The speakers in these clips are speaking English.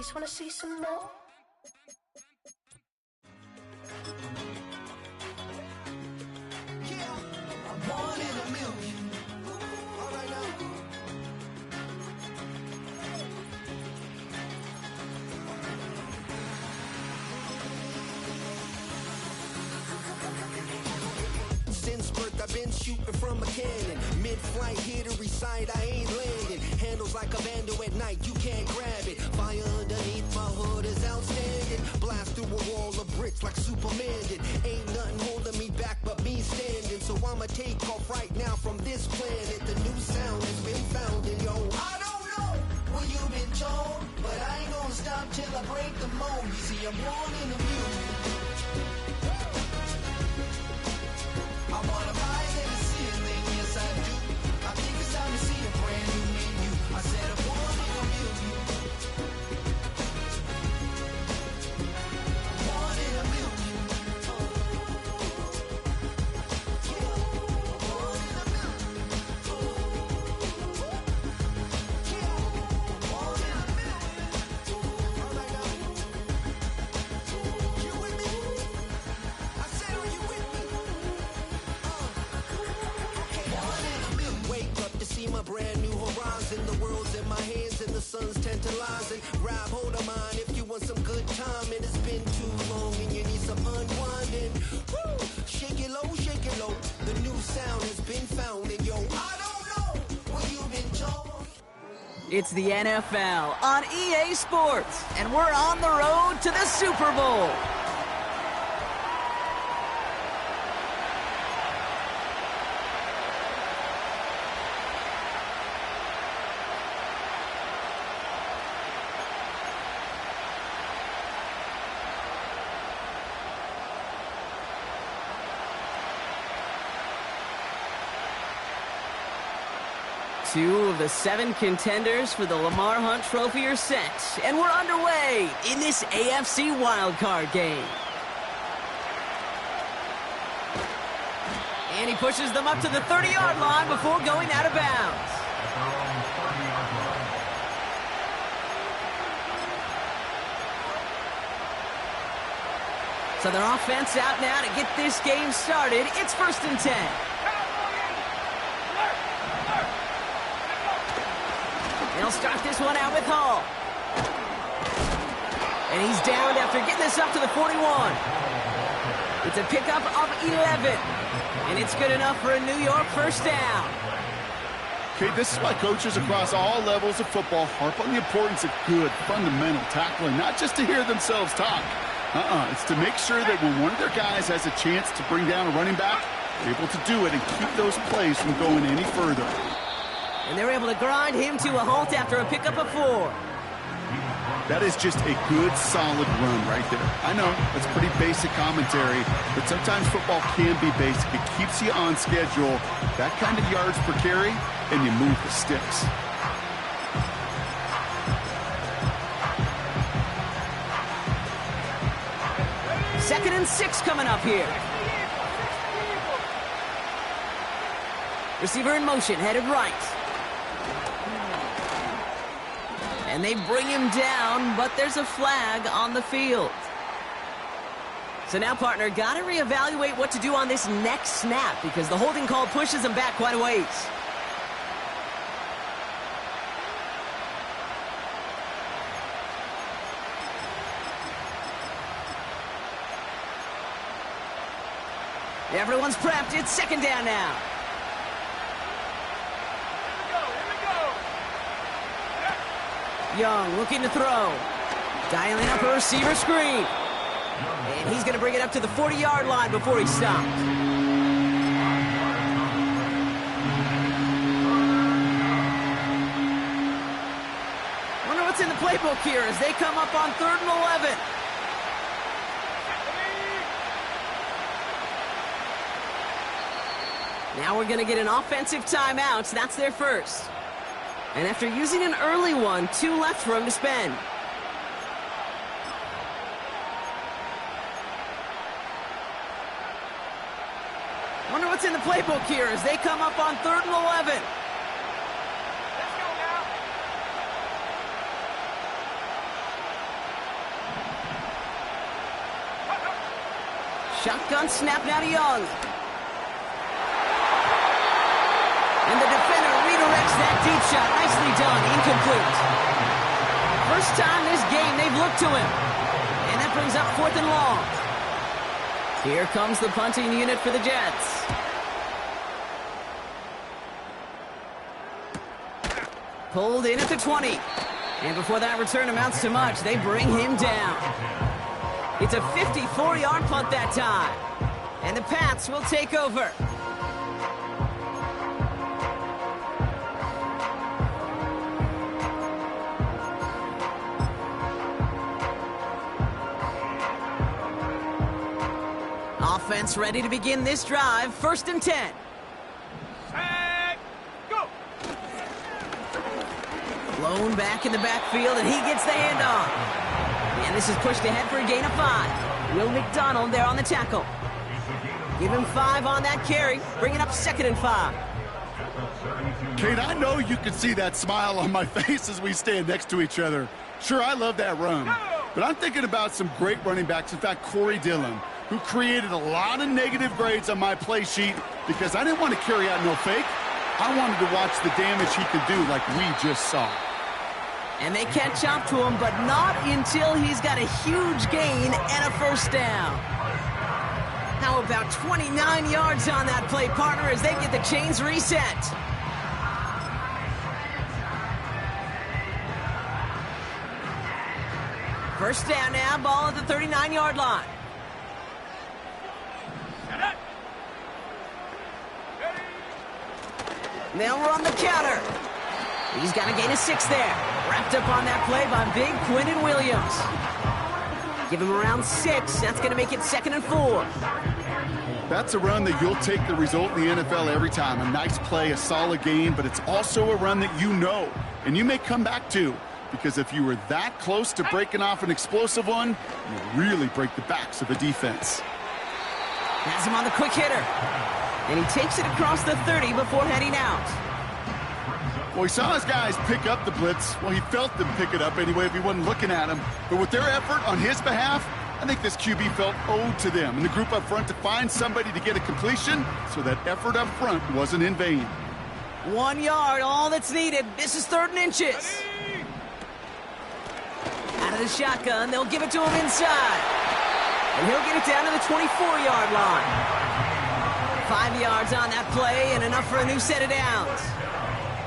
just wanna see some more. I'm one in a million. All right now. Since birth I've been shooting from a cannon. Mid-flight here to recite, I ain't landing. Handles like a vandal at night, you can't grab it. Fire underneath my hood is outstanding. Blast through a wall of bricks like Superman did. Ain't nothing holding me back but me standing. So I'ma take off right now from this planet. The new sound has been found in yo. I don't know what you've been told, but I ain't gonna stop till I break the mold. You see, I'm born in the music. I wanna rise in the ceiling, yes I do. I think it's time to see a brand new menu. I said I'm born in a million. Born in a million. Born in a million. Born in a million. All right now. You with me? I said, are you with me? Wake up to see my brand new horizon. The world's in my hands and the sun's tantalizing. Grab hold of mine if you want some good time. And it's been too long and you need some unwinding. Woo! Shake it low, shake it low. The new sound has been found. And yo, I don't know what you've been told. It's the NFL on EA Sports, and we're on the road to the Super Bowl. Two of the 7 contenders for the Lamar Hunt Trophy are set, and we're underway in this AFC wildcard game. And he pushes them up to the 30-yard line before going out of bounds. So their offense out now to get this game started. It's 1st and 10. He'll start this one out with Hall. And he's downed after getting this up to the 41. It's a pickup of 11. And it's good enough for a New York first down. Okay, this is why coaches across all levels of football harp on the importance of good, fundamental tackling, not just to hear themselves talk. It's to make sure that when one of their guys has a chance to bring down a running back, they're able to do it and keep those plays from going any further. And they're able to grind him to a halt after a pickup of 4. That is just a good, solid run right there. I know, that's pretty basic commentary, but sometimes football can be basic. It keeps you on schedule, that kind of yards per carry, and you move the sticks. Second and 6 coming up here. Receiver in motion, headed right. And they bring him down, but there's a flag on the field. So now, partner, got to reevaluate what to do on this next snap because the holding call pushes him back quite a ways. Everyone's prepped. It's 2nd down now. Young looking to throw. Dialing up a receiver screen. And he's going to bring it up to the 40-yard line before he stops. Wonder what's in the playbook here as they come up on 3rd and 11. Now we're going to get an offensive timeout. That's their first. And after using an early one, 2 left for him to spend. Wonder what's in the playbook here as they come up on 3rd and 11. Let's go now. Shotgun snap now to Young. And the defender redirects that deep shot. Nicely done. Incomplete. First time this game they've looked to him. And that brings up 4th and long. Here comes the punting unit for the Jets. Pulled in at the 20. And before that return amounts to much, they bring him down. It's a 54-yard punt that time. And the Pats will take over. Offense ready to begin this drive. 1st and 10. Blown back in the backfield, and he gets the handoff. And this is pushed ahead for a gain of 5. Will McDonald there on the tackle. Give him 5 on that carry, bringing up 2nd and 5. Kate, I know you can see that smile on my face as we stand next to each other. Sure, I love that run. But I'm thinking about some great running backs. In fact, Corey Dillon, who created a lot of negative grades on my play sheet because I didn't want to carry out no fake. I wanted to watch the damage he could do like we just saw. And they catch up to him, but not until he's got a huge gain and a 1st down. How about 29 yards on that play, partner, as they get the chains reset. First down now, ball at the 39-yard line. They'll run the counter. He's got a gain of 6 there. Wrapped up on that play by big Quinnen Williams. Give him around 6. That's going to make it 2nd and 4. That's a run that you'll take the result in the NFL every time. A nice play, a solid game, but it's also a run that you know, and you may come back to, because if you were that close to breaking off an explosive one, you really break the backs of a defense. Has him on the quick hitter. And he takes it across the 30 before heading out. Well, he saw his guys pick up the blitz. Well, he felt them pick it up anyway if he wasn't looking at him. But with their effort on his behalf, I think this QB felt owed to them and the group up front to find somebody to get a completion, so that effort up front wasn't in vain. 1 yard, all that's needed. This is 3rd and inches. Out of the shotgun, they'll give it to him inside. And he'll get it down to the 24-yard line. 5 yards on that play and enough for a new set of downs.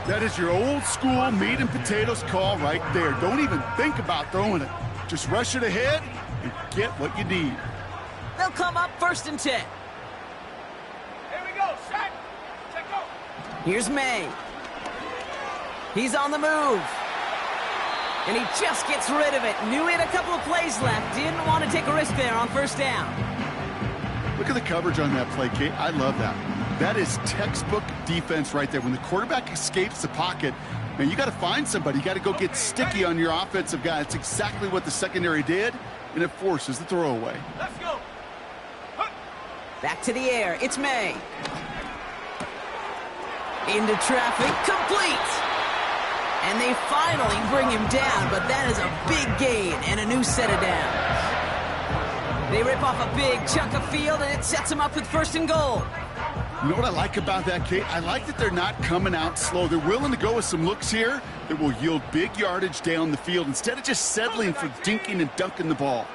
That is your old school meat and potatoes call right there. Don't even think about throwing it. Just rush it ahead and get what you need. They'll come up 1st and 10. Here we go, set, check go. Here's May. He's on the move. And he just gets rid of it. Knew he had a couple of plays left. Didn't want to take a risk there on 1st down. Look at the coverage on that play, Kate. I love that. That is textbook defense right there. When the quarterback escapes the pocket, man, you got to find somebody. You got to go get sticky on your offensive guy. That's exactly what the secondary did, and it forces the throwaway. Let's go. Back to the air. It's May. Into traffic. Complete. And they finally bring him down, but that is a big gain and a new set of downs. They rip off a big chunk of field, and it sets them up with 1st and goal. You know what I like about that, Kate? I like that they're not coming out slow. They're willing to go with some looks here that will yield big yardage down the field instead of just settling for dinking and dunking the ball.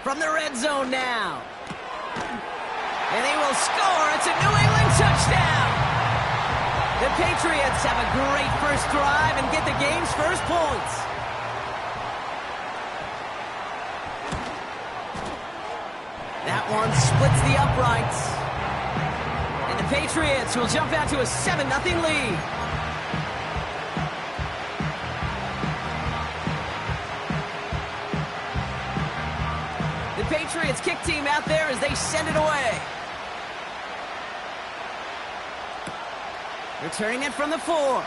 From the red zone now. And they will score. It's a New England touchdown. The Patriots have a great first drive and get the game's first points. That one splits the uprights. And the Patriots will jump out to a 7-0 lead. The Patriots kick team out there as they send it away. Returning it from the 4.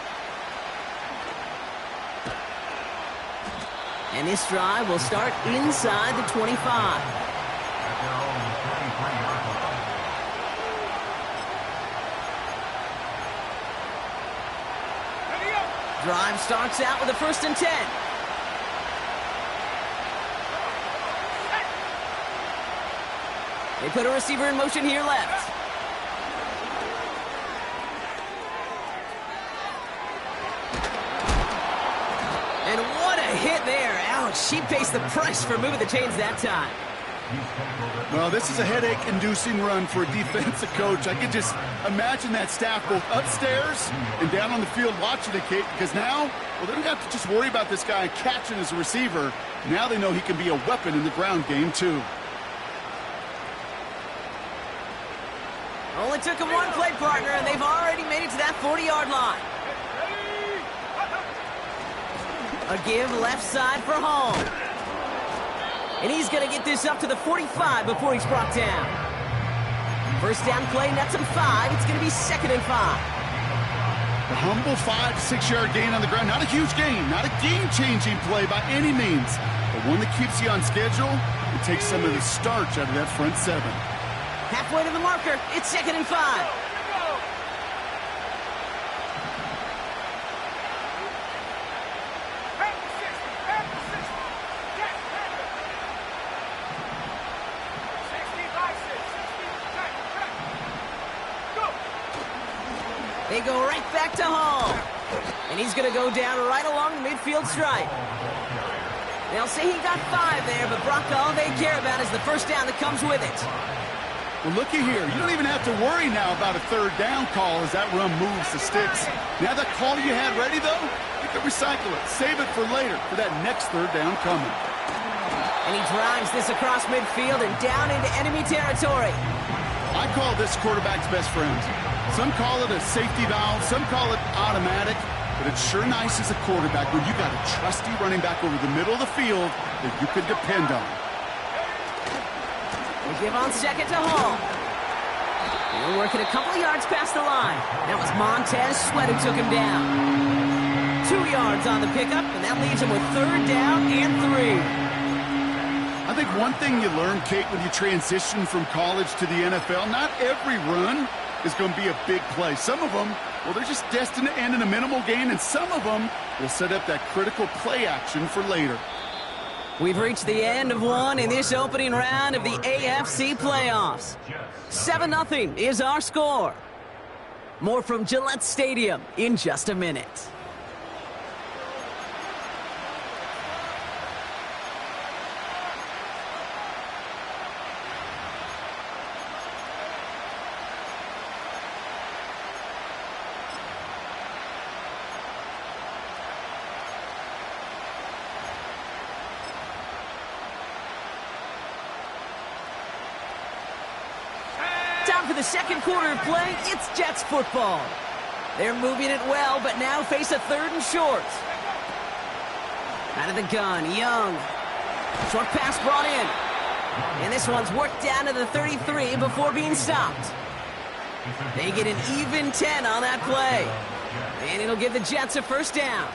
And this drive will start inside the 25. Drive starts out with a 1st and 10. They put a receiver in motion here left. And what a hit there. Ouch, she pays the price for moving the chains that time. Well, this is a headache-inducing run for a defensive coach. I can just imagine that staff both upstairs and down on the field watching the Kate, because now, well, they don't have to just worry about this guy catching as a receiver. Now they know he can be a weapon in the ground game, too. Only took him one play, partner, and they've already made it to that 40-yard line. A give left side for Hall. And he's going to get this up to the 45 before he's brought down. First down play, nets him 5. It's going to be 2nd and 5. A humble 5-6-yard gain on the ground. Not a huge gain, not a game-changing play by any means, but one that keeps you on schedule and takes some of the starch out of that front 7. Halfway to the marker, it's 2nd and 5. They go right back to Hall. And he's going to go down right along the midfield stripe. They'll say he got 5 there, but Brock, all they care about is the first down that comes with it. Well, looky here. You don't even have to worry now about a 3rd down call as that run moves the sticks. Now that call you had ready, though, you can recycle it. Save it for later for that next 3rd down coming. And he drives this across midfield and down into enemy territory. I call this quarterback's best friend. Some call it a safety valve, some call it automatic, but it's sure nice as a quarterback when you got a trusty running back over the middle of the field that you can depend on. They give on 2nd to Hall. They're working a couple of yards past the line. That was Montez Sweat who took him down. 2 yards on the pickup, and that leaves him with 3rd down and 3. I think one thing you learn, Kate, when you transition from college to the NFL, not every run is going to be a big play. Some of them, well, they're just destined to end in a minimal gain, and some of them will set up that critical play action for later. We've reached the end of one in this opening round of the AFC playoffs. 7-0 is our score. More from Gillette Stadium in just a minute. Time for the second quarter of play. It's Jets football. They're moving it well, but now face a 3rd and short. Out of the gun, Young. Short pass brought in. And this one's worked down to the 33 before being stopped. They get an even 10 on that play. And it'll give the Jets a first down.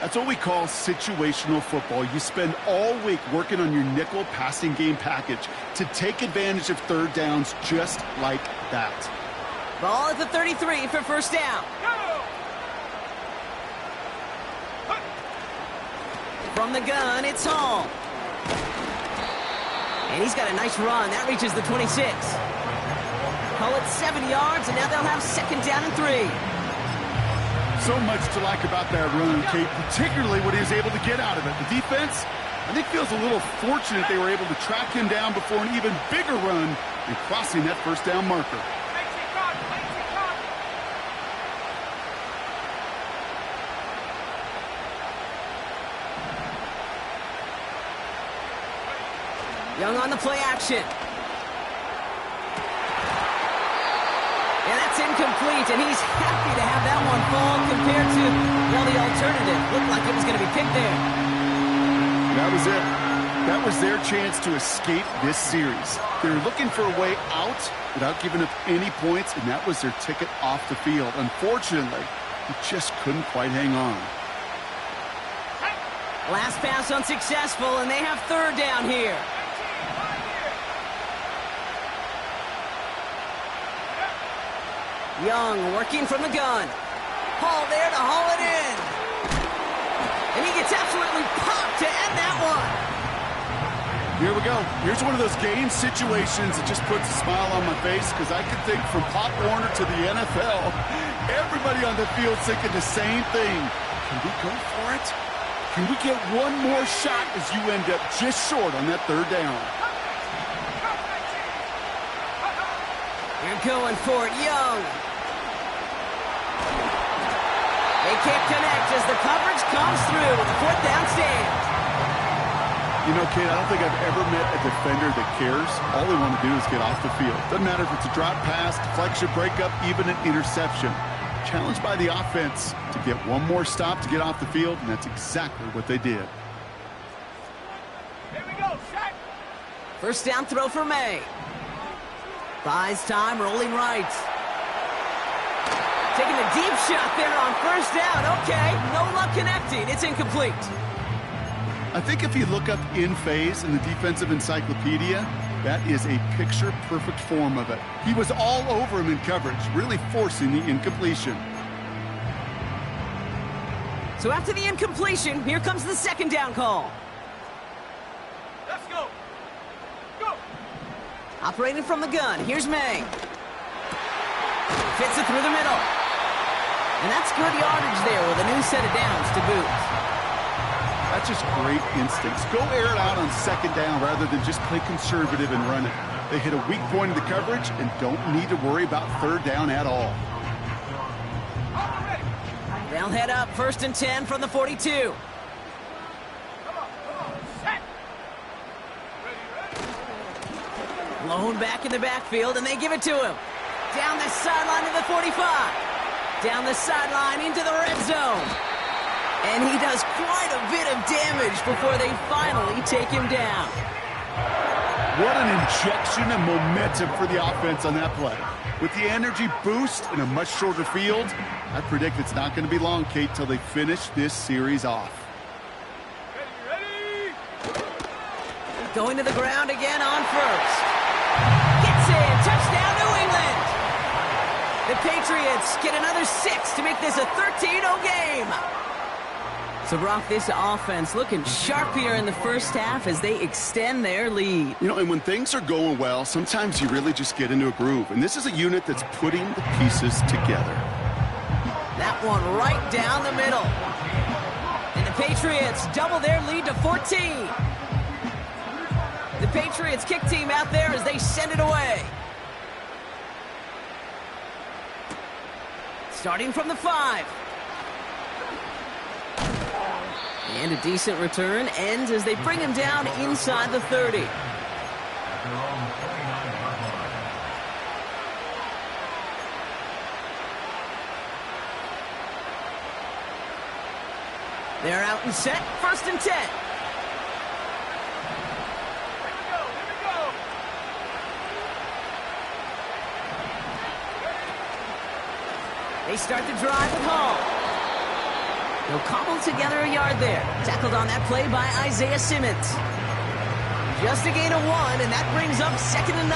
That's what we call situational football. You spend all week working on your nickel passing game package to take advantage of 3rd downs just like that. Ball at the 33 for first down. From the gun, it's Hall. And he's got a nice run. That reaches the 26. Call it 7 yards, and now they'll have 2nd down and 3. So much to like about that run, Kate, particularly what he was able to get out of it. The defense, I think, feels a little fortunate they were able to track him down before an even bigger run and crossing that first down marker. Young on the play action. And that's incomplete, and he's happy to have that one fall compared to, well, the alternative. Looked like it was going to be picked there. That was it. That was their chance to escape this series. They were looking for a way out without giving up any points, and that was their ticket off the field. Unfortunately, he just couldn't quite hang on. Last pass unsuccessful, and they have 3rd down here. Young working from the gun. Hall there to haul it in. And he gets absolutely popped to end that one. Here we go. Here's one of those game situations that just puts a smile on my face because I can think from Pop Warner to the NFL, everybody on the field thinking the same thing. Can we go for it? Can we get one more shot as you end up just short on that third down? You're going for it, Young. They can't connect as the coverage comes through. The fourth down stands. You know, Kate, I don't think I've ever met a defender that cares. All they want to do is get off the field. Doesn't matter if it's a drop pass, deflection, breakup, even an interception. Challenged by the offense to get one more stop to get off the field, and that's exactly what they did. Here we go, set. First down throw for May. Buys time, rolling right. Taking a deep shot there on first down. Okay, no luck connecting. It's incomplete. I think if you look up in phase in the defensive encyclopedia, that is a picture-perfect form of it. He was all over him in coverage, really forcing the incompletion. So after the incompletion, here comes the second down call. Let's go. Go. Operating from the gun, here's May. Fits it through the middle. And that's good yardage there with a new set of downs to boot. That's just great instincts. Go air it out on second down rather than just play conservative and run it. They hit a weak point of the coverage and don't need to worry about third down at all. They'll head up 1st and 10 from the 42. Come on, set. Ready. Blown back in the backfield, and they give it to him. Down the sideline to the 45. Down the sideline into the red zone. And he does quite a bit of damage before they finally take him down. What an injection of momentum for the offense on that play. With the energy boost in a much shorter field, I predict it's not going to be long, Kate, till they finish this series off. Ready. Going to the ground again on first. Gets in. Touchdown, New England. The Patriots get another 6 to make this a 13-0 game. So, Brock, this offense looking sharp here in the first half as they extend their lead. You know, and when things are going well, sometimes you really just get into a groove. And this is a unit that's putting the pieces together. That one right down the middle. And the Patriots double their lead to 14. The Patriots kick team out there as they send it away. Starting from the 5. And a decent return ends as they bring him down inside the 30. They're out and set, 1st and 10. Here we go. They start the drive with Hall. They'll cobble together a yard there. Tackled on that play by Isaiah Simmons. Just a gain of 1, and that brings up 2nd and 9.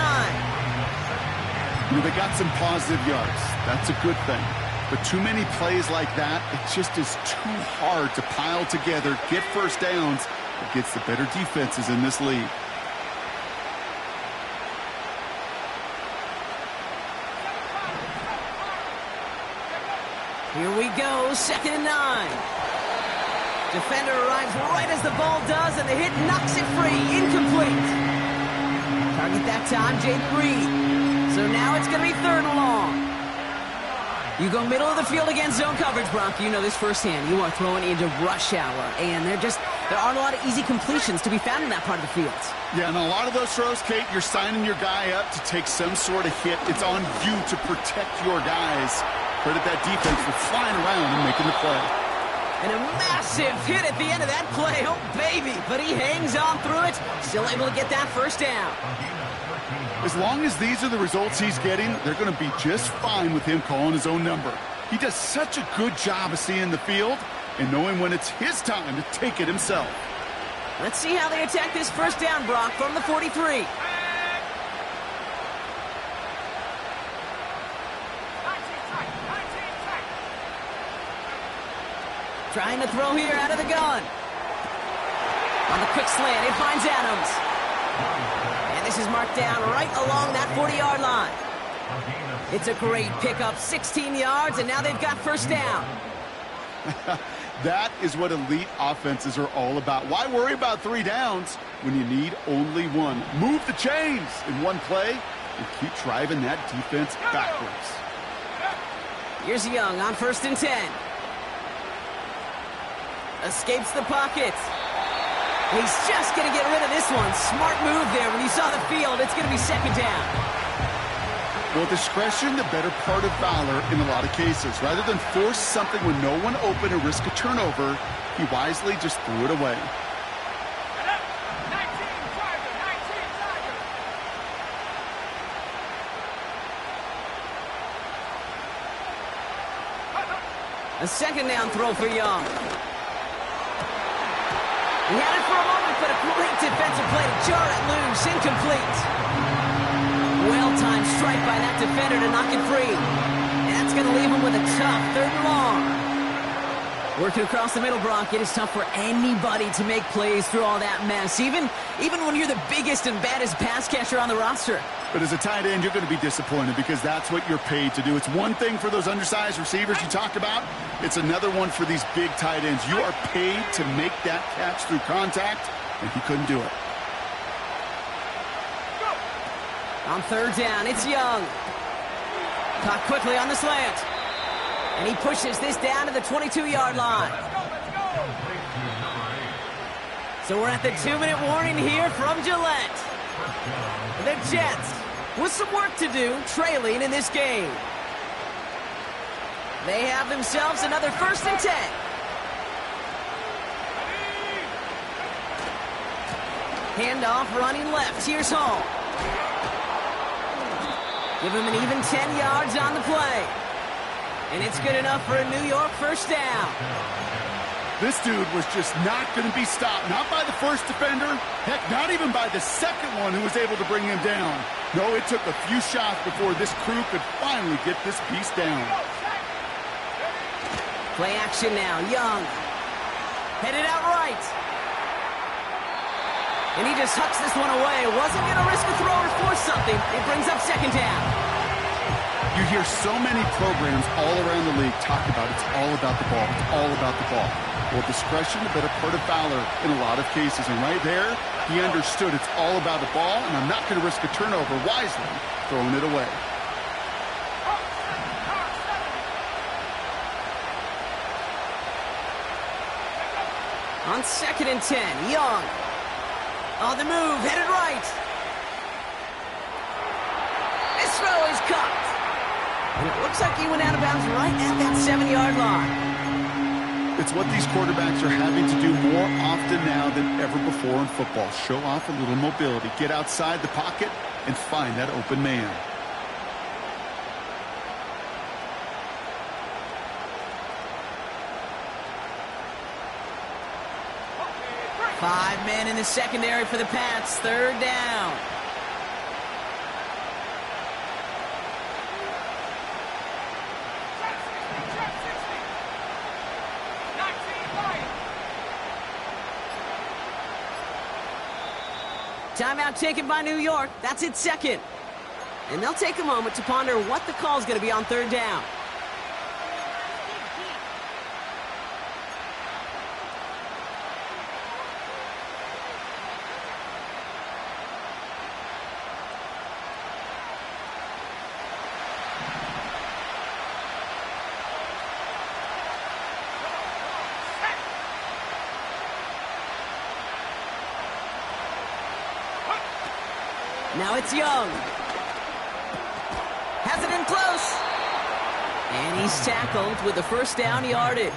You know, they got some positive yards. That's a good thing. But too many plays like that, it just is too hard to pile together, get first downs against the better defenses in this league. Here we go, 2nd and 9. Defender arrives right as the ball does, and the hit knocks it free. Incomplete. Target that time, Jaden Reed. So now it's going to be 3rd and long. You go middle of the field against zone coverage, Brock. You know this firsthand. You are throwing into rush hour, and there aren't a lot of easy completions to be found in that part of the field. Yeah, and a lot of those throws, Kate, you're signing your guy up to take some sort of hit. It's on you to protect your guys. Credit that defense for flying around and making the play. And a massive hit at the end of that play. Oh, baby. But he hangs on through it. Still able to get that first down. As long as these are the results he's getting, they're going to be just fine with him calling his own number. He does such a good job of seeing the field and knowing when it's his time to take it himself. Let's see how they attack this first down, Brock, from the 43. Trying to throw here out of the gun. On the quick slant, it finds Adams. And this is marked down right along that 40-yard line. It's a great pickup, 16 yards, and now they've got first down. That is what elite offenses are all about. Why worry about 3 downs when you need only one? Move the chains in one play and keep driving that defense backwards. Here's Young on 1st and 10. Escapes the pocket. He's just going to get rid of this one. Smart move there. When you saw the field, it's going to be 2nd down. Well, discretion, the better part of valor in a lot of cases. Rather than force something with no one open and risk a turnover, he wisely just threw it away. 19 Tiger, 19 Tiger. A 2nd down throw for Young. He had it for a moment, but a great defensive play to jar it loose. Incomplete. Well-timed strike by that defender to knock it free. And that's going to leave him with a tough 3rd and long. Working across the middle, Brock, it is tough for anybody to make plays through all that mess, even when you're the biggest and baddest pass catcher on the roster. But as a tight end, you're going to be disappointed because that's what you're paid to do. It's one thing for those undersized receivers you talked about. It's another one for these big tight ends. You are paid to make that catch through contact, and he couldn't do it. On 3rd down, it's Young. Caught quickly on the slant. And he pushes this down to the 22-yard line. So we're at the 2-minute warning here from Gillette. The Jets with some work to do, trailing in this game. They have themselves another 1st and 10. Handoff running left. Here's Hall. Give him an even 10 yards on the play. And it's good enough for a New York 1st down. This dude was just not going to be stopped. Not by the first defender. Heck, not even by the second one who was able to bring him down. No, it took a few shots before this crew could finally get this piece down. Play action now. Young. Headed out right. And he just hucks this one away. Wasn't going to risk a throw or force something. It brings up 2nd down. You hear so many programs all around the league talk about it's all about the ball. It's all about the ball. Well, discretion, the better part of valor in a lot of cases. And right there, he understood it's all about the ball, and I'm not going to risk a turnover, wisely throwing it away. On 2nd and 10, Young. On the move, headed right. This throw is caught. And it looks like he went out of bounds right at that 7-yard line. It's what these quarterbacks are having to do more often now than ever before in football. Show off a little mobility. Get outside the pocket and find that open man. Five men in the secondary for the Pats. 3rd down. Timeout taken by New York. That's its 2nd. And they'll take a moment to ponder what the call is going to be on 3rd down. Now it's Young. Has it in close. And he's tackled with the 1st down yardage.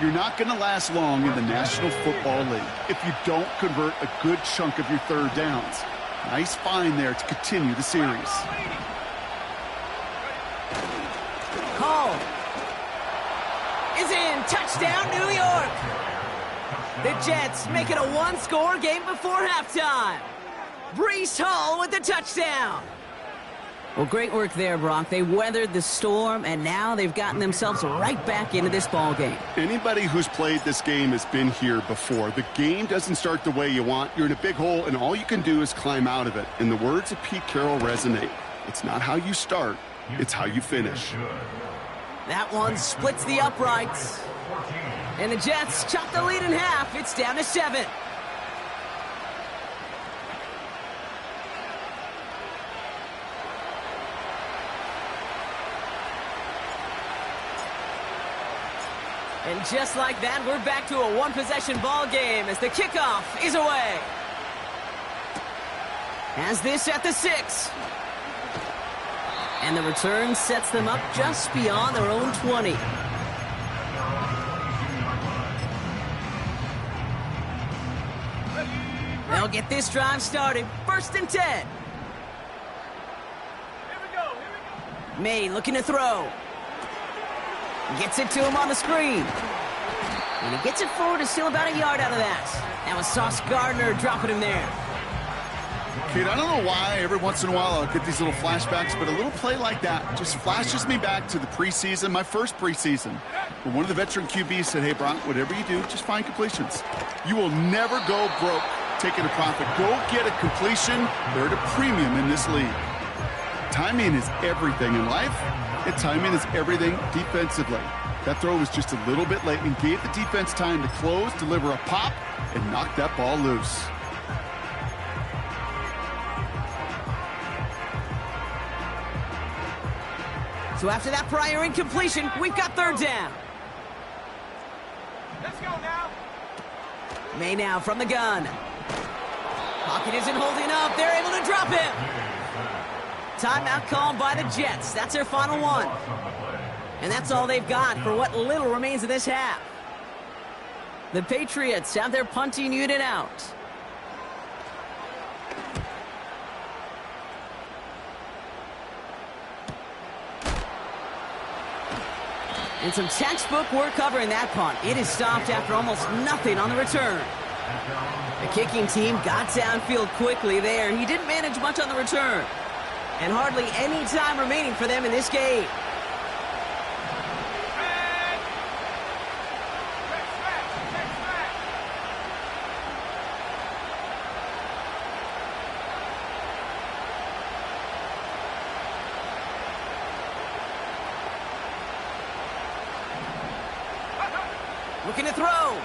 You're not going to last long in the National Football League if you don't convert a good chunk of your 3rd downs. Nice find there to continue the series. Call is in. Touchdown, New York. The Jets make it a 1-score game before halftime. Breece Hall with the touchdown. Well, great work there, Brock. They weathered the storm, and now they've gotten themselves right back into this ball game. Anybody who's played this game has been here before. The game doesn't start the way you want. You're in a big hole, and all you can do is climb out of it. And the words of Pete Carroll resonate. It's not how you start, it's how you finish. That one splits the uprights. And the Jets chop the lead in half. It's down to 7. And just like that, we're back to a one-possession ball game as the kickoff is away. Has this at the 6. And the return sets them up just beyond their own 20. They'll get this drive started. 1st and 10. Here we go. May looking to throw. Gets it to him on the screen. And he gets it forward to steal about a yard out of that. That was Sauce Gardner dropping him there. Kid, I don't know why every once in a while I'll get these little flashbacks, but a little play like that just flashes me back to the preseason, my first preseason, where one of the veteran QBs said, hey, Brock, whatever you do, just find completions. You will never go broke taking a profit. Go get a completion. They're at a premium in this league. Timing is everything in life, and timing is everything defensively. That throw was just a little bit late and gave the defense time to close, deliver a pop, and knock that ball loose. So after that prior incompletion, we've got 3rd down. Let's go now. May now from the gun. Pocket isn't holding up. They're able to drop him. Timeout called by the Jets. That's their final one. And that's all they've got for what little remains of this half. The Patriots have their punting unit out. And some textbook work covering that punt. It is stopped after almost nothing on the return. The kicking team got downfield quickly there. He didn't manage much on the return. And hardly any time remaining for them in this game. Looking to throw.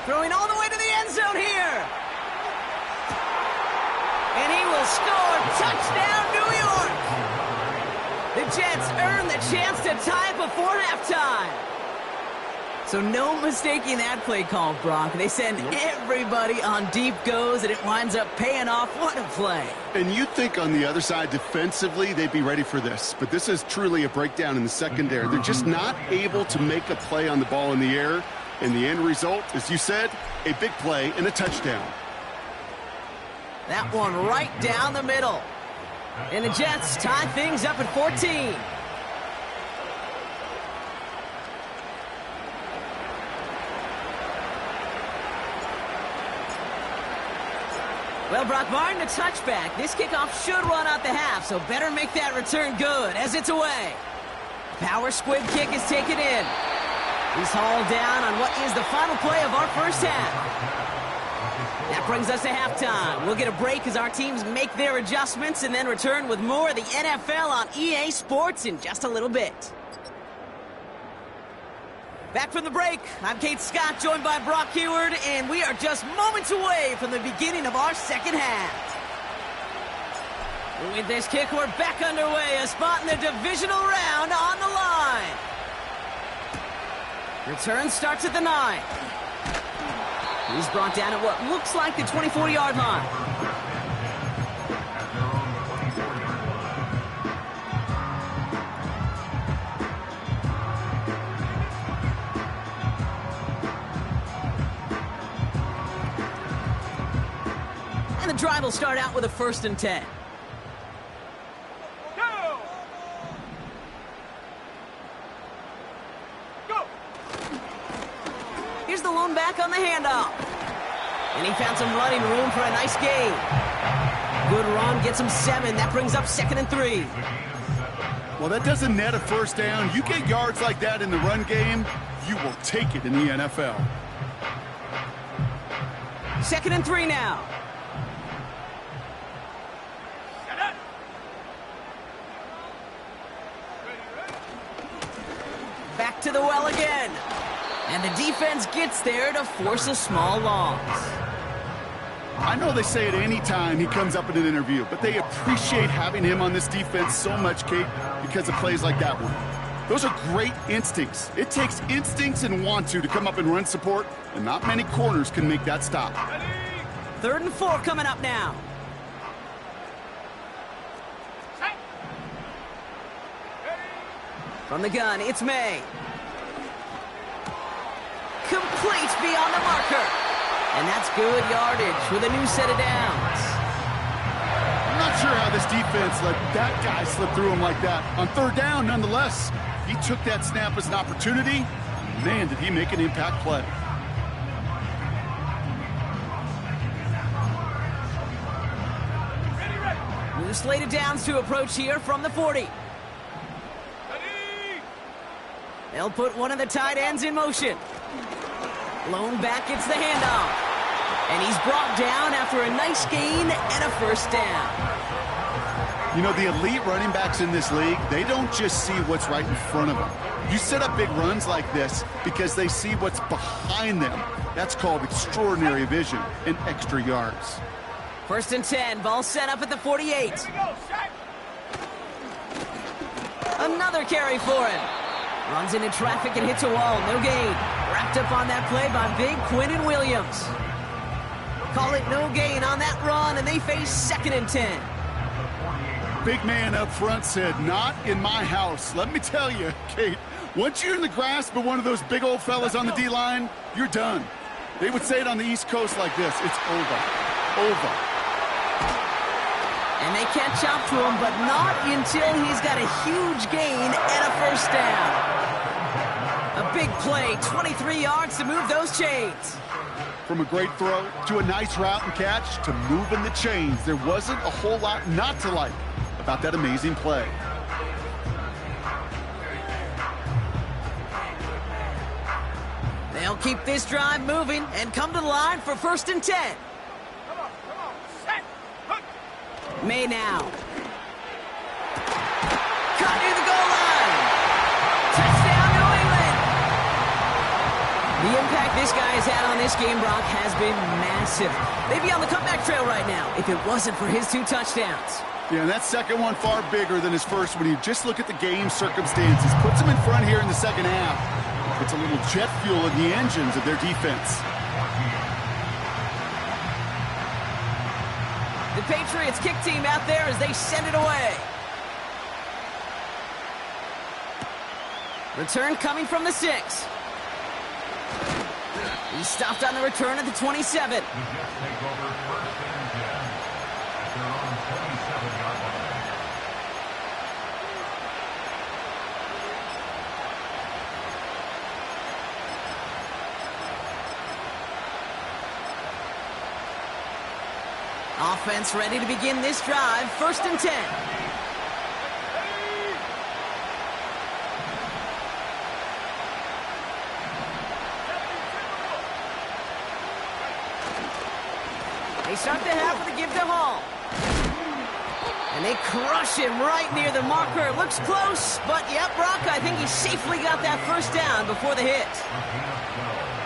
Throwing all the way to the end zone here. And he will score. Touchdown, New York. The Jets earn the chance to tie before halftime. So no mistaking that play call, Brock. They send everybody on deep goes, and it winds up paying off. What a play. And you'd think on the other side, defensively, they'd be ready for this. But this is truly a breakdown in the secondary. They're just not able to make a play on the ball in the air. And the end result, as you said, a big play and a touchdown. That one right down the middle. And the Jets tie things up at 14. Well, Brock Martin, a touchback. This kickoff should run out the half, so better make that return good as it's away. Power squib kick is taken in. He's hauled down on what is the final play of our first half. That brings us to halftime. We'll get a break as our teams make their adjustments and then return with more of the NFL on EA Sports in just a little bit. Back from the break, I'm Kate Scott, joined by Brock Huard, and we are just moments away from the beginning of our second half. With this kick, we're back underway, a spot in the divisional round on the line. Return starts at the 9. He's brought down at what looks like the 24-yard line. And the drive will start out with a 1st and 10. Here's the lone back on the handoff. And he found some running room for a nice gain. good run gets him 7. That brings up 2nd and 3. Well, that doesn't net a first down. You get yards like that in the run game, you will take it in the NFL. 2nd and 3 now. Set up. Back to the well again. And the defense gets there to force a small loss. I know they say it any time he comes up in an interview, but they appreciate having him on this defense so much, Kate, because of plays like that one. Those are great instincts. It takes instincts and want to come up and run support, and not many corners can make that stop. 3rd and 4 coming up now. Set. Ready. From the gun, it's May. Complete beyond the marker. And that's good yardage with a new set of downs. I'm not sure how this defense let that guy slip through him like that. On 3rd down, nonetheless, he took that snap as an opportunity. Man, did he make an impact play. Ready, ready. New slate of downs to approach here from the 40. Ready. They'll put one of the tight ends in motion. Lone back gets the handoff. And he's brought down after a nice gain and a first down. You know, the elite running backs in this league, they don't just see what's right in front of them. You set up big runs like this because they see what's behind them. That's called extraordinary vision and extra yards. 1st and 10, ball set up at the 48. Here we go. Set. Another carry for him. Runs into traffic and hits a wall, no gain. Wrapped up on that play by big Quinnen Williams. Call it no gain on that run, and they face 2nd and 10. Big man up front said, not in my house. Let me tell you, Kate, once you're in the grasp of one of those big old fellas on the D-line, you're done. They would say it on the East Coast like this, it's over. Over. And they catch up to him, but not until he's got a huge gain and a first down. A big play, 23 yards to move those chains. From a great throw to a nice route and catch to moving the chains, there wasn't a whole lot not to like about that amazing play. They'll keep this drive moving and come to the line for 1st and 10. Come on. Set. Hook. May now. Cut near the goal line. Touchdown, New England. The impact this guy has had on this game, Brock, has been massive. They'd be on the comeback trail right now if it wasn't for his 2 touchdowns. Yeah, and that second one far bigger than his first when you just look at the game circumstances. Puts him in front here in the second half. It's a little jet fuel in the engines of their defense. The Patriots kick team out there as they send it away. Return coming from the 6. He stopped on the return at the 27. Offense ready to begin this drive. 1st and 10. They start the half with a give to Hall. And they crush him right near the marker. Looks close, but yep, Brock, I think he safely got that first down before the hit.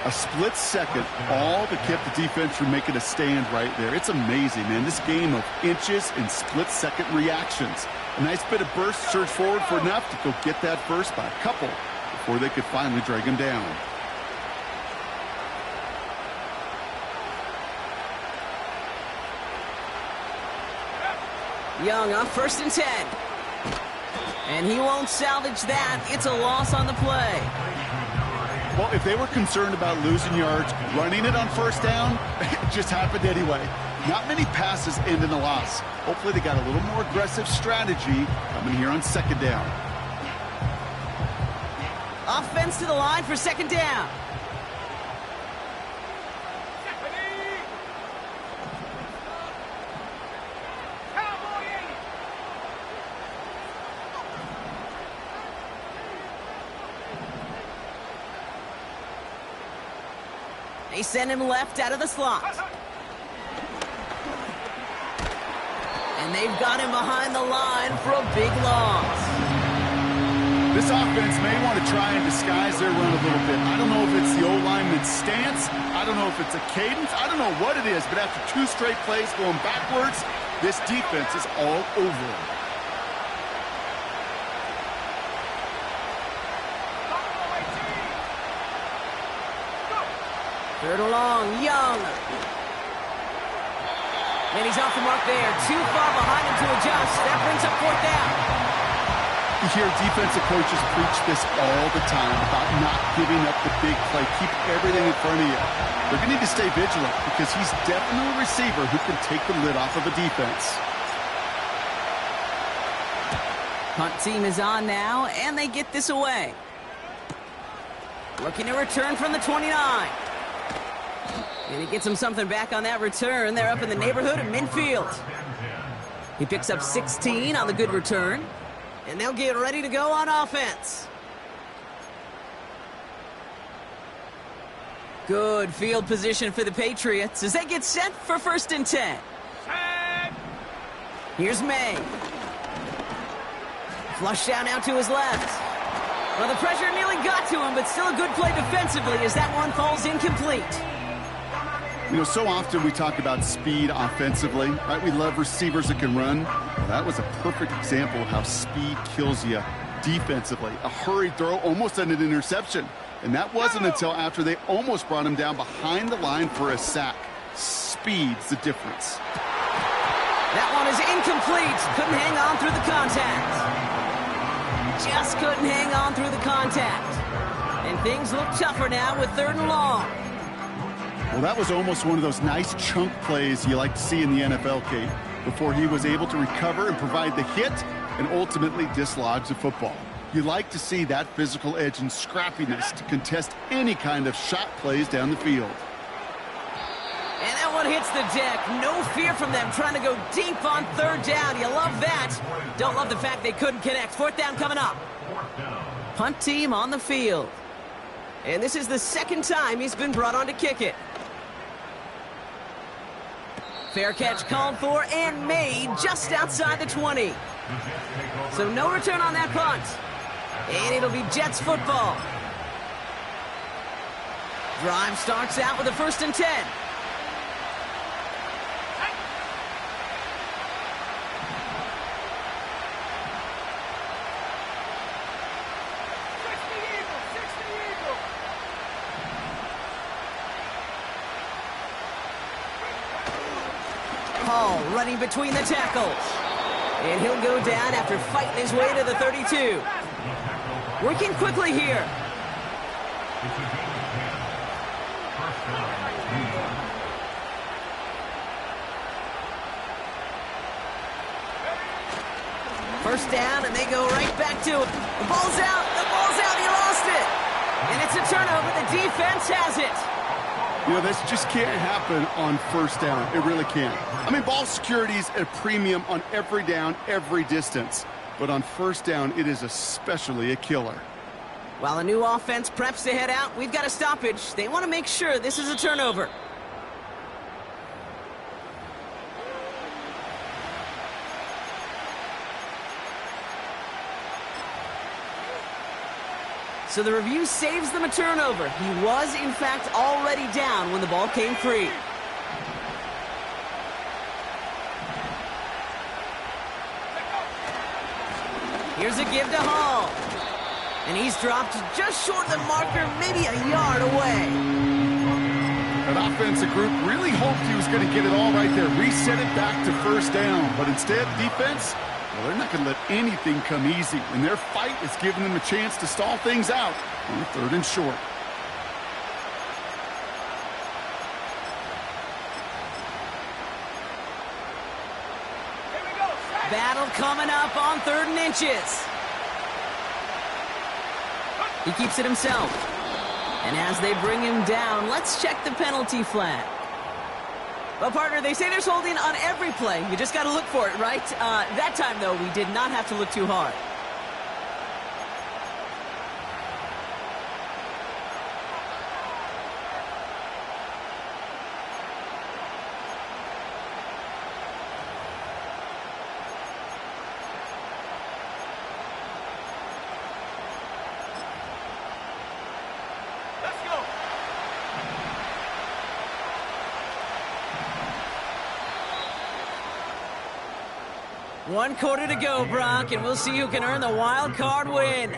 A split second, all that kept the defense from making a stand right there. It's amazing, man. This game of inches and split-second reactions. A nice bit of burst, surge forward for enough to go get that first by a couple before they could finally drag him down. Young on 1st and 10. And he won't salvage that. It's a loss on the play. Well, if they were concerned about losing yards, running it on first down, it just happened anyway. Not many passes end in a loss. Hopefully they got a little more aggressive strategy coming here on 2nd down. Offense to the line for 2nd down. They send him left out of the slot. And they've got him behind the line for a big loss. This offense may want to try and disguise their run a little bit. I don't know if it's the O-lineman's stance. I don't know if it's a cadence. I don't know what it is, but after 2 straight plays going backwards, this defense is all over them. Third and long, Young. And he's off the mark there. Too far behind him to adjust. That brings up 4th down. You hear defensive coaches preach this all the time about not giving up the big play. Keep everything in front of you. They're going to need to stay vigilant because he's definitely a receiver who can take the lid off of a defense. Punt team is on now, and they get this away. Looking to return from the 29. And he gets him something back on that return. They're up in the neighborhood of midfield. He picks up 16 on the good return. And they'll get ready to go on offense. Good field position for the Patriots as they get set for 1st and 10. Here's May. Flush down out to his left. Well, the pressure nearly got to him, but still a good play defensively as that one falls incomplete. You know, so often we talk about speed offensively, right? We love receivers that can run. Well, that was a perfect example of how speed kills you defensively. A hurried throw, almost an interception. And that wasn't until after they almost brought him down behind the line for a sack. Speed's the difference. That one is incomplete. Couldn't hang on through the contact. Just couldn't hang on through the contact. And things look tougher now with 3rd and long. Well, that was almost one of those nice chunk plays you like to see in the NFL, Kate, before he was able to recover and provide the hit and ultimately dislodge the football. You like to see that physical edge and scrappiness to contest any kind of shot plays down the field. And that one hits the deck. No fear from them trying to go deep on 3rd down. You love that. Don't love the fact they couldn't connect. 4th down coming up. Punt team on the field. And this is the 2nd time he's been brought on to kick it. Fair catch called for and made just outside the 20. So no return on that punt. And it'll be Jets football. Drive starts out with a 1st and 10. Hall running between the tackles. And he'll go down after fighting his way to the 32. Working quickly here. First down, and they go right back to it. The ball's out. The ball's out. He lost it. And it's a turnover. The defense has it. You know, this just can't happen on 1st down. It really can't. I mean, ball security is at a premium on every down, every distance. But on 1st down, it is especially a killer. While the new offense preps to head out, we've got a stoppage. They want to make sure this is a turnover. So the review saves them a turnover. He was, in fact, already down when the ball came free. Here's a give to Hall. And he's dropped just short of the marker, maybe a yard away. That offensive group really hoped he was going to get it all right there, reset it back to 1st down. But instead, defense, well, they're not going to let anything come easy. And their fight is giving them a chance to stall things out on the 3rd and short. Battle coming up on 3rd and inches. He keeps it himself. And as they bring him down, let's check the penalty flag. Well, partner, they say there's holding on every play. You just got to look for it, right? That time, though, we did not have to look too hard. 1 quarter to go, Brock, and we'll see who can earn the wild card win.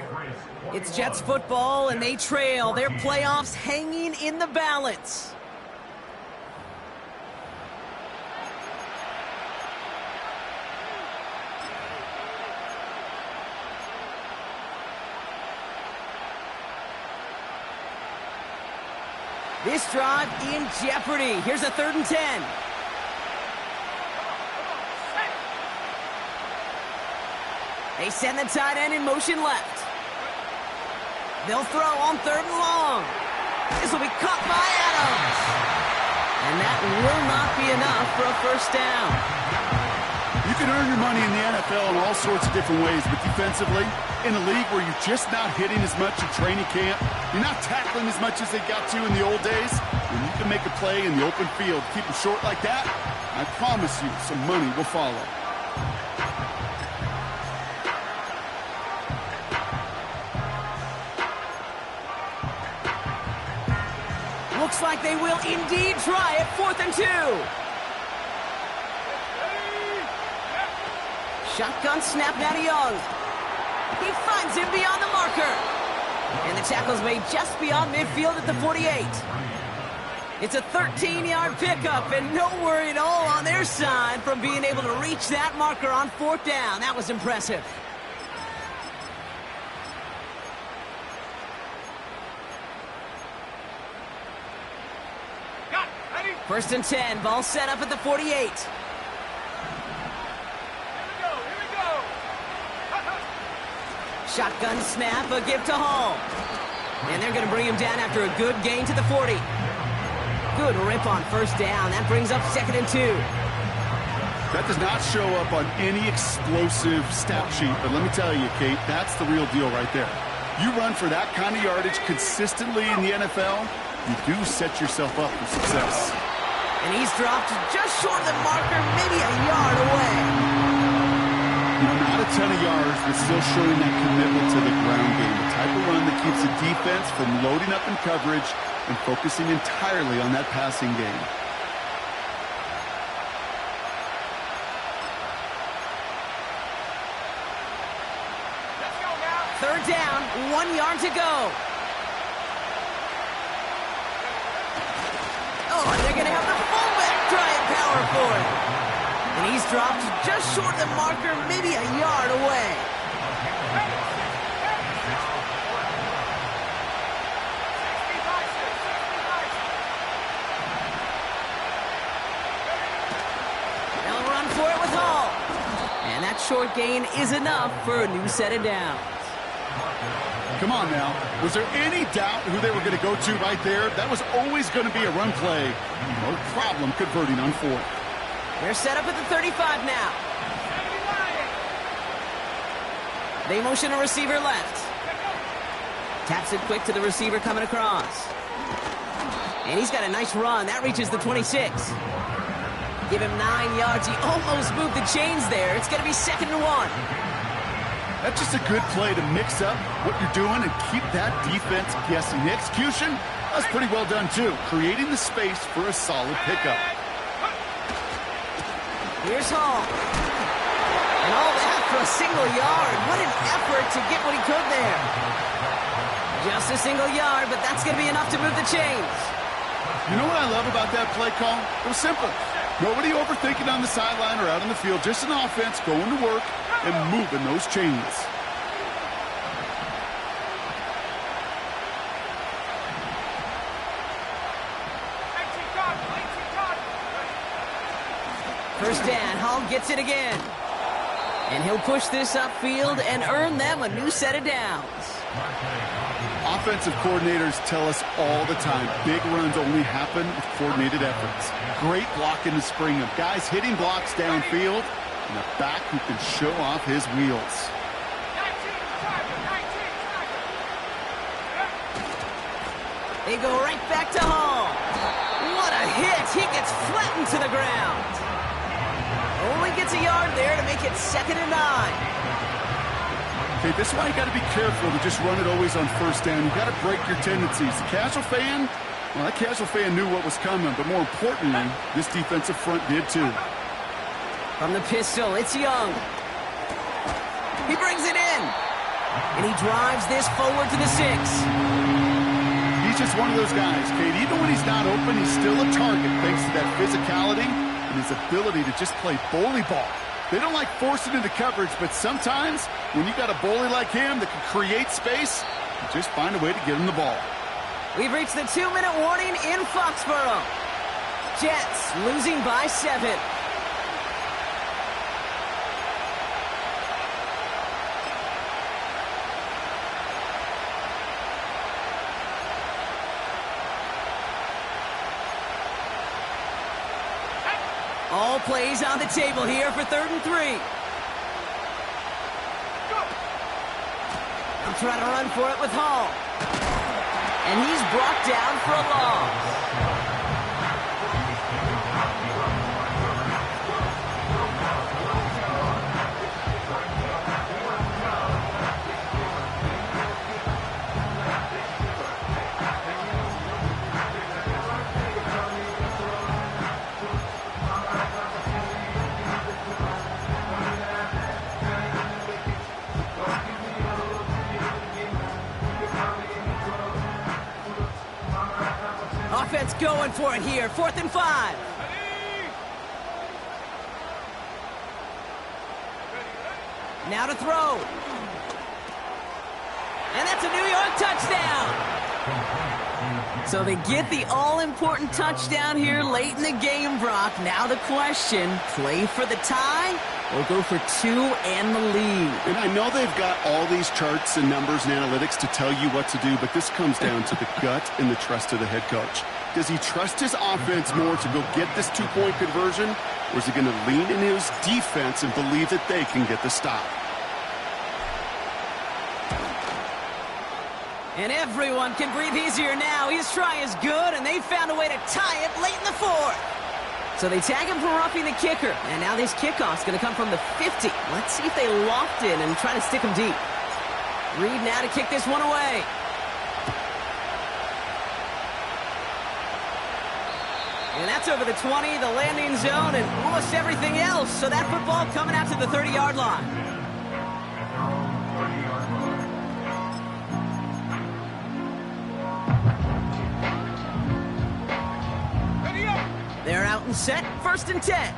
It's Jets football, and they trail. Their playoffs hanging in the balance. This drive in jeopardy. Here's a 3rd and 10. They send the tight end in motion left. They'll throw on 3rd and long. This will be caught by Adams. And that will not be enough for a 1st down. You can earn your money in the NFL in all sorts of different ways, but defensively, in a league where you're just not hitting as much in training camp, you're not tackling as much as they got to in the old days, when you can make a play in the open field, keep them short like that, I promise you some money will follow. Looks like they will indeed try it. 4th and 2. Shotgun snap now to Young. He finds him beyond the marker. And the tackle's made just beyond midfield at the 48. It's a 13-yard pickup, and no worry at all on their side from being able to reach that marker on 4th down. That was impressive. Got it. Ready? 1st and 10. Ball set up at the 48. Here we go. Shotgun snap, a give to Hall. And they're going to bring him down after a good gain to the 40. Good rip on 1st down. That brings up 2nd and 2. That does not show up on any explosive stat sheet, but let me tell you, Kate, that's the real deal right there. You run for that kind of yardage consistently in the NFL, you do set yourself up for success. And he's dropped just short of the marker, maybe a yard away. You know, not a ton of yards, but still showing that commitment to the ground game. The type of run that keeps the defense from loading up in coverage and focusing entirely on that passing game. Let's go now. 3rd down, 1 yard to go. Oh, and they're going to have the fullback try and power for it. And he's dropped just short of the marker, maybe a yard away. They'll run for it with Hall. And that short gain is enough for a new set of downs. Come on now. Was there any doubt who they were going to go to right there? That was always going to be a run play. No problem converting on 4th. They're set up at the 35 now. They motion a receiver left. Taps it quick to the receiver coming across. And he's got a nice run. That reaches the 26. Give him 9 yards. He almost moved the chains there. It's going to be 2nd and 1. That's just a good play to mix up what you're doing and keep that defense guessing. The execution, that's pretty well done too. Creating the space for a solid pickup. Here's Hall. And all that for a single yard. What an effort to get what he could there. Just a single yard, but that's going to be enough to move the chains. You know what I love about that play call? It was simple. Nobody overthinking on the sideline or out on the field. Just an offense going to work and moving those chains. First down, Hall gets it again. And he'll push this upfield and earn them a new set of downs. Offensive coordinators tell us all the time, big runs only happen with coordinated efforts. Great blocking to spring them. Guys hitting blocks downfield, and a back who can show off his wheels. They go right back to Hall. What a hit. He gets flattened to the ground. Only gets a yard there to make it 2nd and 9. Okay, this is why you got to be careful to just run it always on 1st down. You got to break your tendencies. The casual fan, well, that casual fan knew what was coming, but more importantly, this defensive front did too. From the pistol, it's Young. He brings it in. And he drives this forward to the 6. He's just one of those guys, Kate. Even when he's not open, he's still a target thanks to that physicality and his ability to just play bully ball. They don't like forcing into coverage, but sometimes when you got a bully like him that can create space, you just find a way to get him the ball. We've reached the 2-minute warning in Foxborough. Jets losing by 7. All plays on the table here for 3rd and 3. I'm trying to run for it with Hall. And he's brought down for a loss. Offense going for it here. 4th and 5. Now to throw. And that's a New York touchdown. So they get the all-important touchdown here late in the game, Brock. Now the question, play for the tie or go for 2 and the lead? And I know they've got all these charts and numbers and analytics to tell you what to do, but this comes down to the gut and the trust of the head coach. Does he trust his offense more to go get this 2-point conversion, or is he going to lean into his defense and believe that they can get the stop? And everyone can breathe easier now. His try is good, and they found a way to tie it late in the 4th. So they tag him for roughing the kicker, and now this kickoff's going to come from the 50. Let's see if they loft in and try to stick him deep. Reed now to kick this one away. And that's over the 20, the landing zone, and almost everything else. So that football coming out to the 30-yard line. They're out and set. 1st and 10.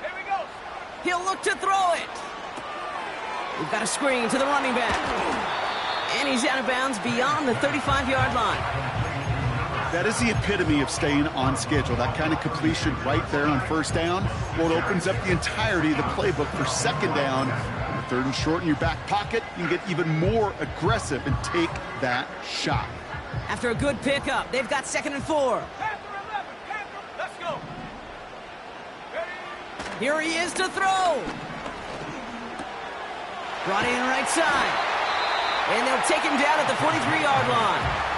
Here we go. He'll look to throw it. We've got a screen to the running back. And he's out of bounds beyond the 35-yard line. That is the epitome of staying on schedule. That kind of completion right there on 1st down. Well, it opens up the entirety of the playbook for 2nd down. 3rd and short in your back pocket, you can get even more aggressive and take that shot. After a good pickup, they've got 2nd and 4. Panther 11. Panther. Let's go. Ready? Here he is to throw. Brought in right side. And they'll take him down at the 43-yard line.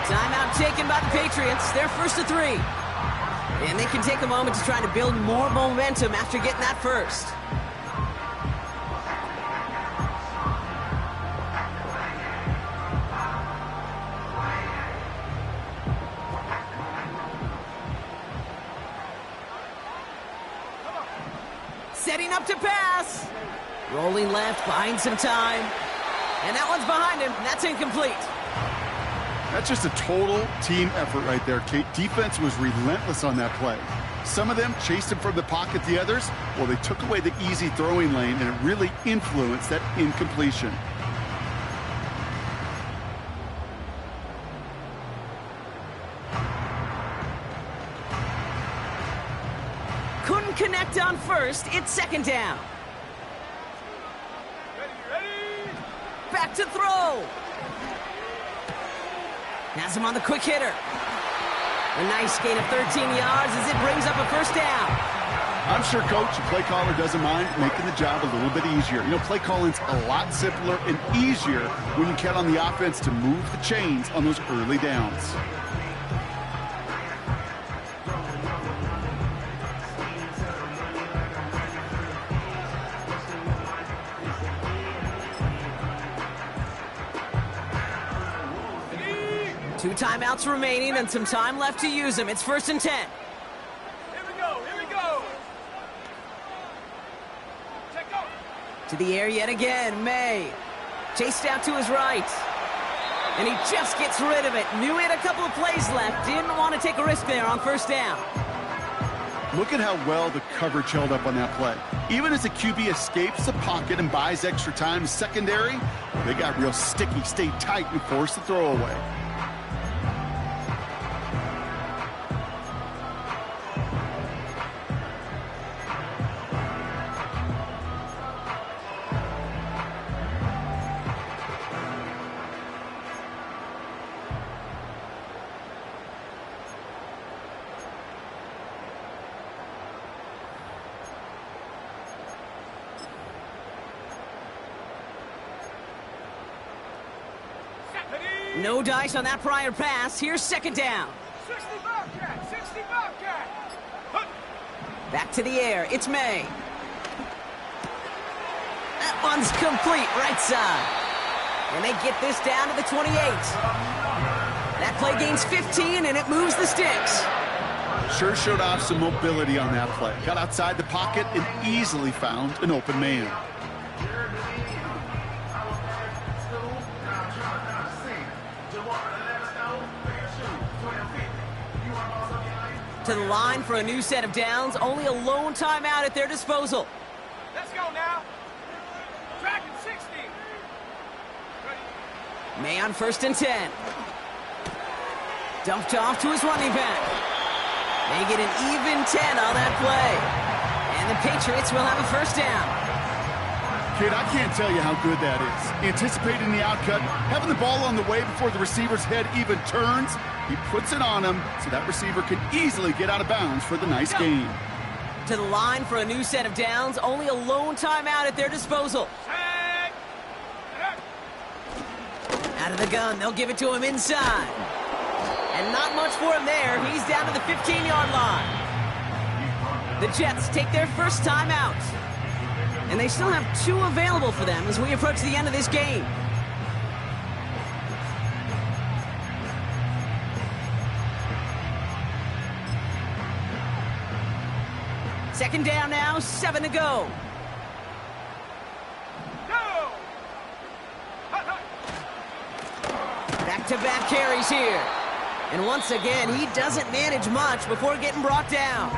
Timeout taken by the Patriots. They're 1st and 3. And they can take a moment to try to build more momentum after getting that first. Setting up to pass. Rolling left, buying some time. And that one's behind him. That's incomplete. That's just a total team effort right there, Kate. Defense was relentless on that play. Some of them chased him from the pocket, the others, well, they took away the easy throwing lane, and it really influenced that incompletion. Couldn't connect on 1st. It's 2nd down. Ready? Back to throw. Has him on the quick hitter. A nice gain of 13 yards as it brings up a 1st down. I'm sure, Coach, the play caller doesn't mind making the job a little bit easier. You know, play calling's a lot simpler and easier when you count on the offense to move the chains on those early downs. Two timeouts remaining and some time left to use them. It's 1st and 10. Here we go. To the air yet again, May. Chased out to his right. And he just gets rid of it. Knew he had a couple of plays left. Didn't want to take a risk there on first down. Look at how well the coverage held up on that play. Even as the QB escapes the pocket and buys extra time to secondary, they got real sticky, stayed tight, and forced the throwaway. No dice on that prior pass. Here's second down. 60 Bobcat, 60 Bobcat. Hunt. Back to the air. It's May. That one's complete, right side. And they get this down to the 28. That play gains 15, and it moves the sticks. Sure showed off some mobility on that play. Got outside the pocket and easily found an open man. To the line for a new set of downs. Only a lone timeout at their disposal. Let's go now. Tracking 60. Ready. May on 1st and 10. Dumped off to his running back. They get an even 10 on that play. And the Patriots will have a first down. Kid, I can't tell you how good that is. Anticipating the outcut, having the ball on the way before the receiver's head even turns. He puts it on him so that receiver can easily get out of bounds for the nice gain. To the line for a new set of downs. Only a lone timeout at their disposal. Tag. Out of the gun, they'll give it to him inside. And not much for him there. He's down to the 15-yard line. The Jets take their first timeout. And they still have 2 available for them as we approach the end of this game. Second down now, 7 to go. Go. Back-to-back carries here. And once again, he doesn't manage much before getting brought down.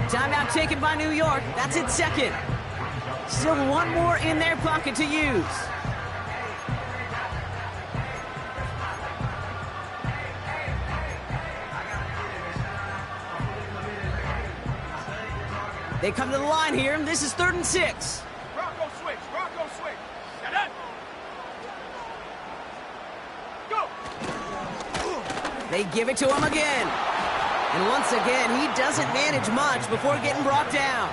Timeout taken by New York. That's its second. Still one more in their pocket to use. They come to the line here. This is 3rd and 6. Bronco switch. Bronco switch. Got that? Go. They give it to him again. And once again, he doesn't manage much before getting brought down.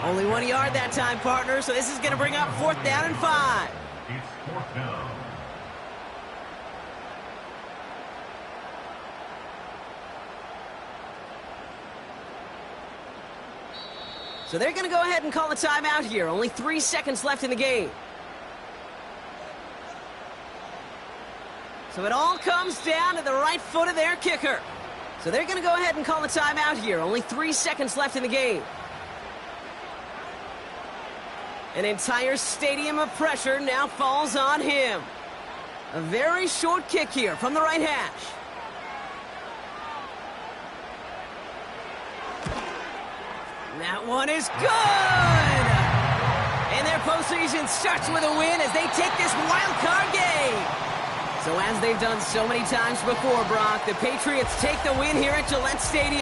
Only 1 yard that time, partner, so this is going to bring up 4th down and 5. It's 4th down. So they're going to go ahead and call a timeout here. Only 3 seconds left in the game. So it all comes down to the right foot of their kicker. So they're going to go ahead and call a timeout here. Only 3 seconds left in the game. An entire stadium of pressure now falls on him. A very short kick here from the right hash. That one is good! And their postseason starts with a win as they take this wild card game. So as they've done so many times before, Brock, the Patriots take the win here at Gillette Stadium.